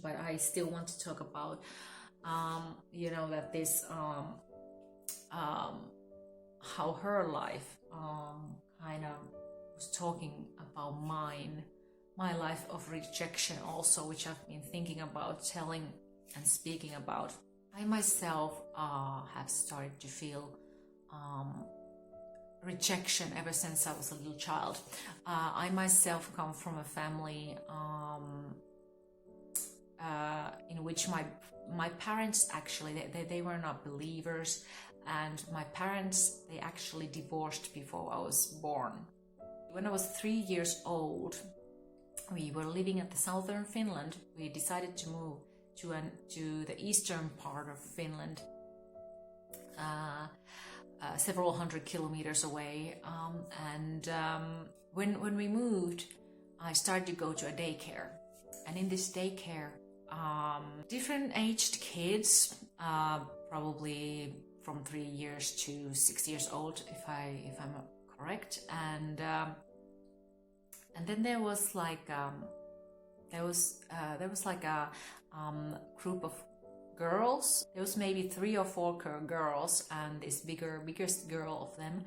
but I still want to talk about, you know, that this, how her life kind of was talking about my life of rejection also, which I've been thinking about telling and speaking about. I myself have started to feel rejection ever since I was a little child. I myself come from a family in which my parents actually, they were not believers, and my parents, they actually divorced before I was born. When I was 3 years old, we were living at the southern Finland. We decided to move to the eastern part of Finland, several hundred kilometers away. When we moved, I started to go to a daycare, and in this daycare, different aged kids, probably from 3 years to 6 years old, if I'm correct, and then there was like a group of girls. There was maybe 3 or 4 girls, and this biggest girl of them,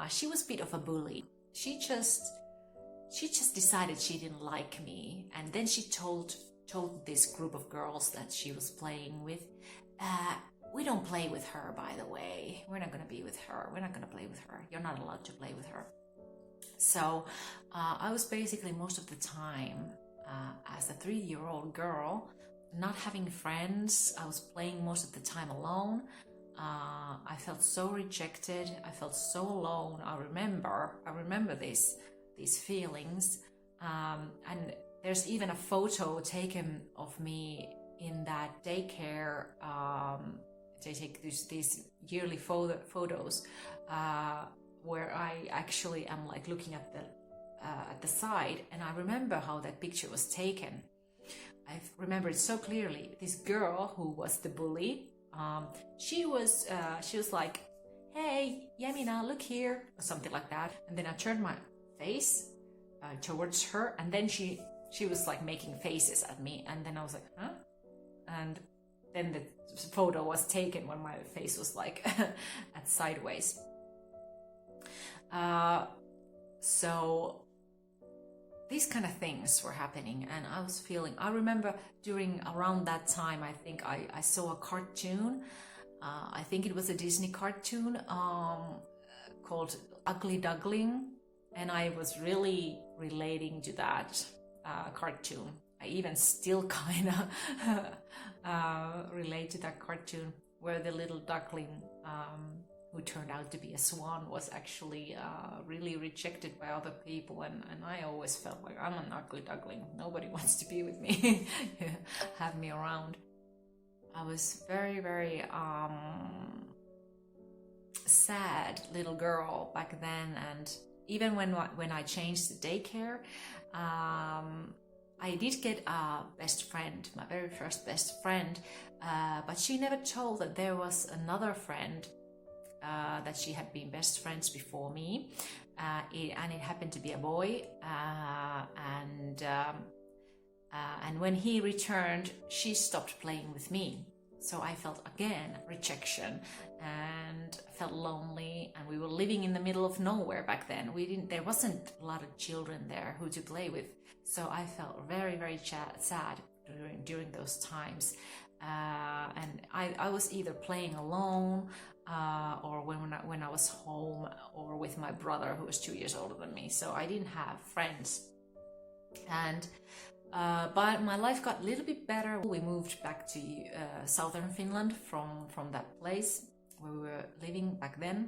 she was a bit of a bully. She just decided she didn't like me, and then she told this group of girls that she was playing with, we don't play with her, by the way. We're not going to be with her. We're not going to play with her. You're not allowed to play with her. So I was basically most of the time, as a 3-year-old girl, not having friends. I was playing most of the time alone. I felt so rejected. I felt so alone. I remember these feelings. And there's even a photo taken of me in that daycare. They take these yearly photos where I actually am like looking at the side, and I remember how that picture was taken. I remember it so clearly. This girl who was the bully, she was like, "Hey, Yamina, look here," or something like that. And then I turned my face towards her, and then she was like making faces at me, and then I was like, "Huh?" And then the photo was taken when my face was like at sideways. So these kind of things were happening, and I remember around that time, I think I saw a cartoon. I think it was a Disney cartoon called Ugly Duckling, and I was really relating to that cartoon. I even still kind of relate to that cartoon, where the little duckling who turned out to be a swan was actually really rejected by other people, and I always felt like I'm an ugly duckling. Nobody wants to be with me, have me around. I was very, very sad little girl back then, and even when I changed the daycare, I did get a best friend, my very first best friend, but she never told that there was another friend that she had been best friends before me, and it happened to be a boy, and when he returned, she stopped playing with me. So I felt again rejection, and felt lonely, and we were living in the middle of nowhere back then. There wasn't a lot of children there who to play with, so I felt very, very sad during those times. And I was either playing alone, or when I was home, or with my brother, who was 2 years older than me. So I didn't have friends. And but my life got a little bit better. We moved back to southern Finland from that place where we were living back then.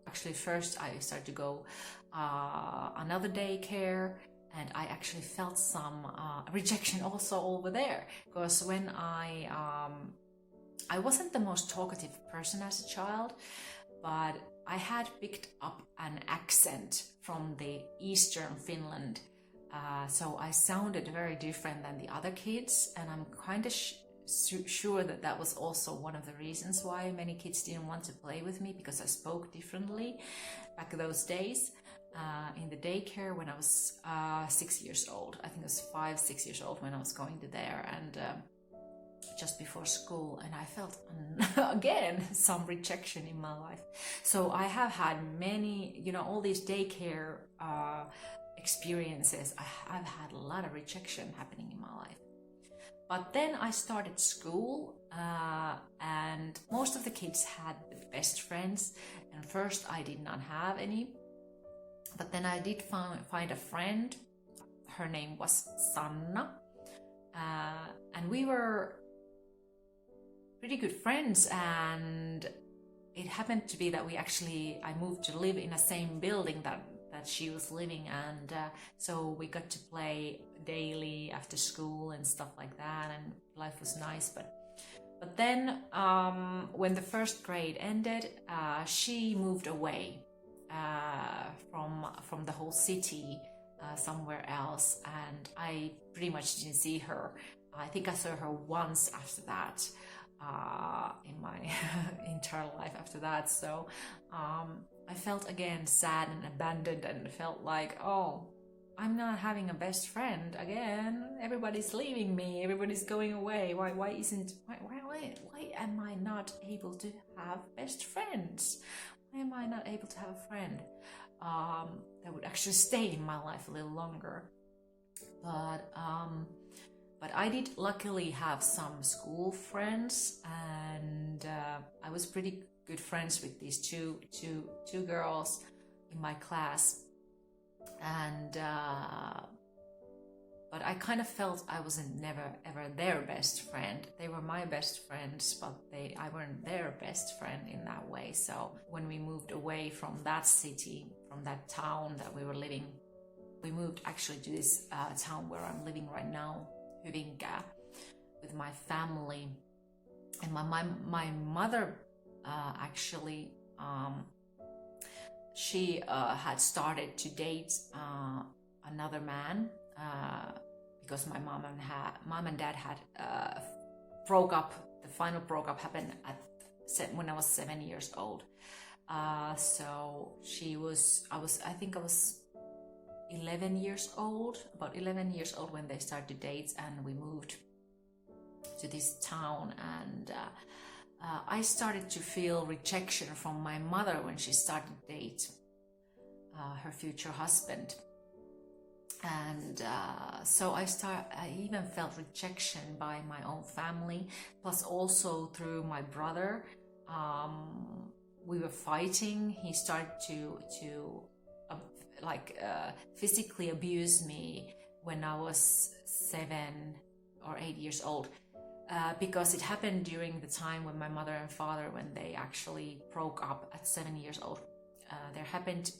Actually, first I started to go another daycare, and I actually felt some rejection also over there, because when I wasn't the most talkative person as a child, but I had picked up an accent from the eastern Finland. So I sounded very different than the other kids, and I'm kind of sure that was also one of the reasons why many kids didn't want to play with me, because I spoke differently back those days. in the daycare when I was 6 years old. I think I was 5, 6 years old when I was going to there, and just before school, and I felt again some rejection in my life. So I have had many, all these daycare experiences. I've had a lot of rejection happening in my life. But then I started school, and most of the kids had best friends, and first I did not have any. But then I did find a friend. Her name was Sanna, and we were pretty good friends, and it happened to be that I moved to live in the same building that she was living, and so we got to play daily after school and stuff like that, and life was nice. But then when the first grade ended, she moved away from the whole city somewhere else, and I pretty much didn't see her. I think I saw her once after that in my entire life after that. So I felt again sad and abandoned, and felt like, oh, I'm not having a best friend again. Everybody's leaving me. Everybody's going away. Why am I not able to have best friends? Why am I not able to have a friend that would actually stay in my life a little longer? But I did luckily have some school friends, and I was pretty good friends with these two girls in my class. And but I kind of felt I wasn't never ever their best friend. They were my best friends, but I weren't their best friend in that way. So when we moved away from that city, from that town that we were living, we moved actually to this town where I'm living right now, Hyvinkää, with my family. And my mother actually she had started to date another man because my mom and dad had broke up. The final breakup happened when I was 7 years old. So I think I was 11 years old, about 11 years old when they started to date, and we moved to this town, and I started to feel rejection from my mother when she started to date her future husband. And so I even felt rejection by my own family, plus also through my brother. We were fighting. He started to physically abuse me when I was 7 or 8 years old. Because it happened during the time when my mother and father, when they actually broke up at 7 years old. There happened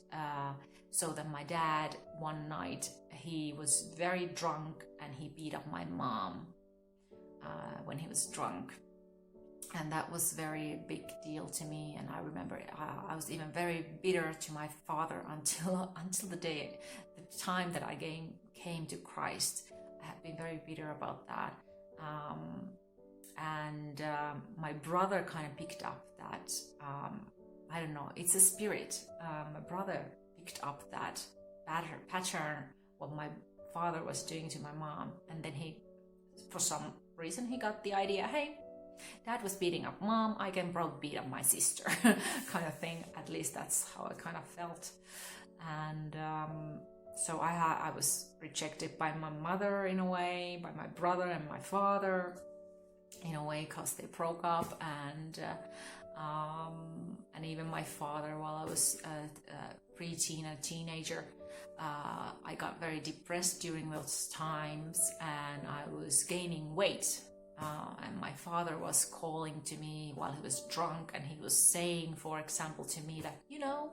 so that my dad, one night, he was very drunk, and he beat up my mom when he was drunk. And that was very big deal to me. And I remember I was even very bitter to my father until the time that I came to Christ. I had been very bitter about that. And my brother kind of picked up that, I don't know, it's a spirit. My brother picked up that pattern, what my father was doing to my mom. And then for some reason, he got the idea, hey, dad was beating up mom, I can probably beat up my sister, kind of thing. At least that's how I kind of felt. And so I was rejected by my mother in a way, by my brother and my father in a way, because they broke up, and even my father, while I was a preteen, a teenager, I got very depressed during those times, and I was gaining weight. And my father was calling to me while he was drunk, and he was saying, for example, to me that,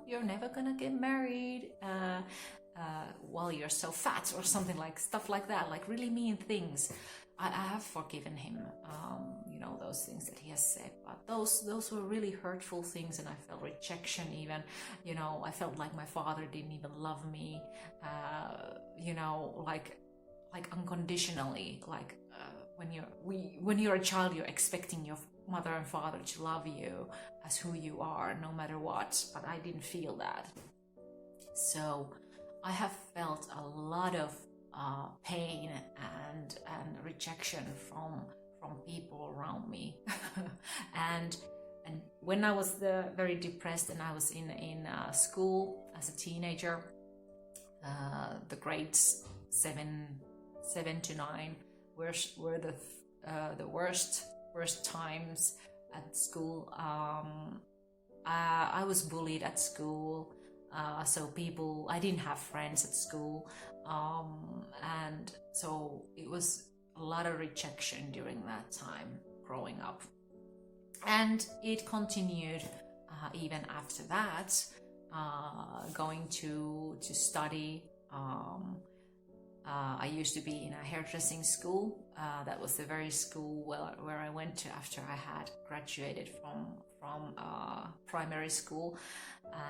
you're never gonna get married while you're so fat, or something like stuff like that, like really mean things. I have forgiven him, those things that he has said, but those were really hurtful things, and I felt rejection even. I felt like my father didn't even love me, like unconditionally, like. When you're a child, you're expecting your mother and father to love you as who you are, no matter what. But I didn't feel that. So I have felt a lot of pain and rejection from people around me. and when I was very depressed and I was in school as a teenager, the grades 7 to 9 were the worst times at school. I was bullied at school, so I didn't have friends at school, and so it was a lot of rejection during that time growing up, and it continued even after that. Going to study. I used to be in a hairdressing school. That was the very school where I went to after I had graduated from primary school.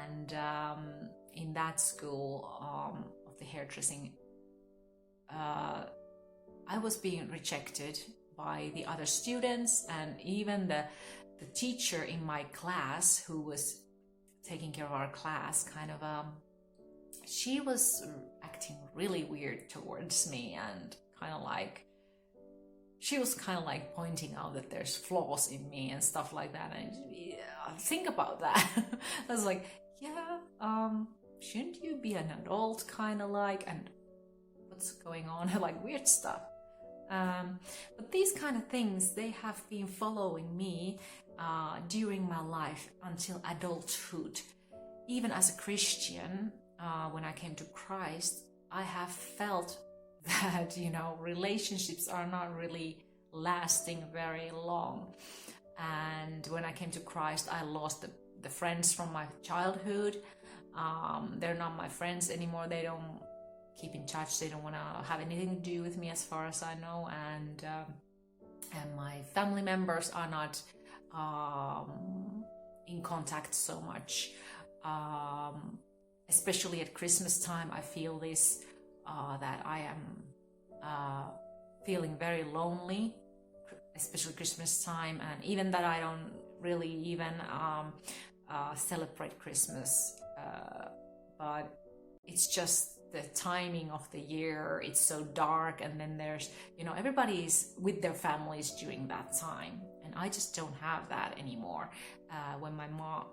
And in that school of the hairdressing, I was being rejected by the other students, and even the teacher in my class who was taking care of our class, she was acting really weird towards me, and she was pointing out that there's flaws in me and stuff like that. And think about that. I was like, shouldn't you be an adult, and what's going on? Like weird stuff. But these kind of things, they have been following me during my life until adulthood. Even as a Christian, when I came to Christ, I have felt that, relationships are not really lasting very long. And when I came to Christ, I lost the friends from my childhood. They're not my friends anymore. They don't keep in touch. They don't want to have anything to do with me as far as I know. And my family members are not in contact so much. Especially at Christmas time, I feel this, that I am feeling very lonely, especially Christmas time, and even that I don't really even celebrate Christmas, but it's just the timing of the year. It's so dark, and then there's, everybody's with their families during that time, and I just don't have that anymore.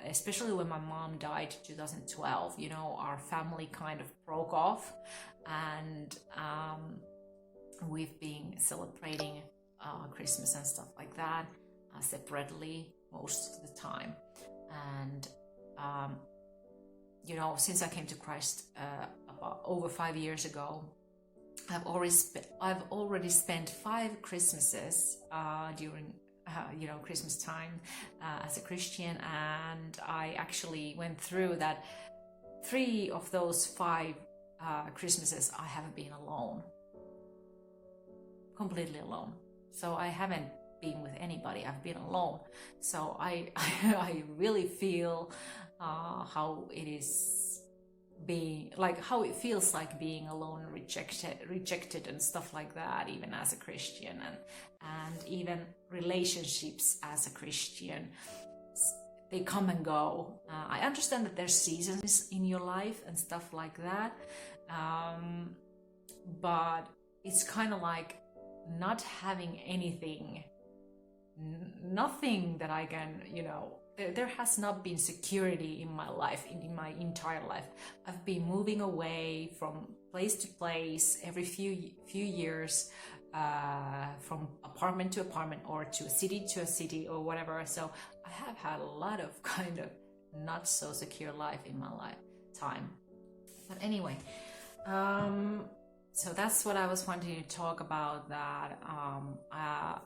Especially when my mom died in 2012, our family kind of broke off, and we've been celebrating Christmas and stuff like that separately most of the time. And since I came to Christ about over 5 years ago, I've already spent 5 Christmases during Christmas time as a Christian, and I actually went through that 3 of those 5 Christmases I haven't been alone, completely alone. So I haven't been with anybody. I've been alone. So I really feel how it is how it feels like being alone and rejected and stuff like that, even as a Christian, and even relationships as a Christian, they come and go. I understand that there's seasons in your life and stuff like that, but it's kind of like not having anything, nothing that I can, there has not been security in my life, in my entire life. I've been moving away from place to place every few years, from apartment to apartment, or to a city or whatever. So I have had a lot of kind of not so secure life in my lifetime. But anyway, so that's what I was wanting to talk about, that a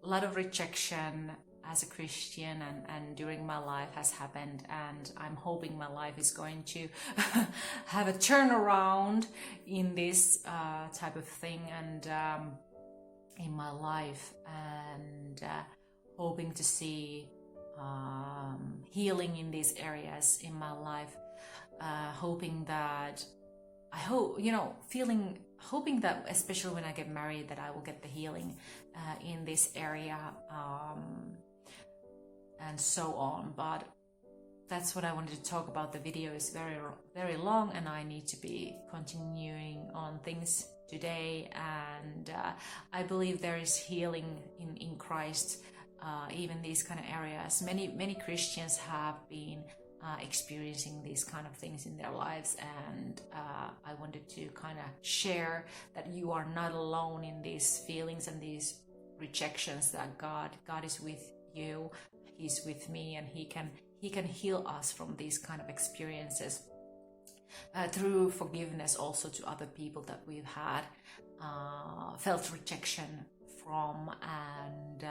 lot of rejection as a Christian and during my life has happened, and I'm hoping my life is going to have a turnaround in this type of thing, and in my life, and hoping to see healing in these areas in my life, hoping that especially when I get married, that I will get the healing in this area, and so on. But that's what I wanted to talk about. The video is very long, and I need to be continuing on things today. And I believe there is healing in Christ, even these kind of areas. Many Christians have been experiencing these kind of things in their lives, and I wanted to kind of share that you are not alone in these feelings and these rejections. That God is with you, He's with me, and He can heal us from these kind of experiences through forgiveness also to other people that we've had felt rejection from. And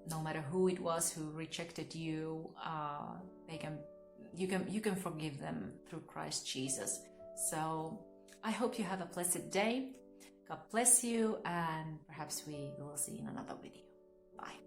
no matter who it was who rejected you, you can forgive them through Christ Jesus. So I hope you have a blessed day. God bless you, and perhaps we will see in another video. Bye.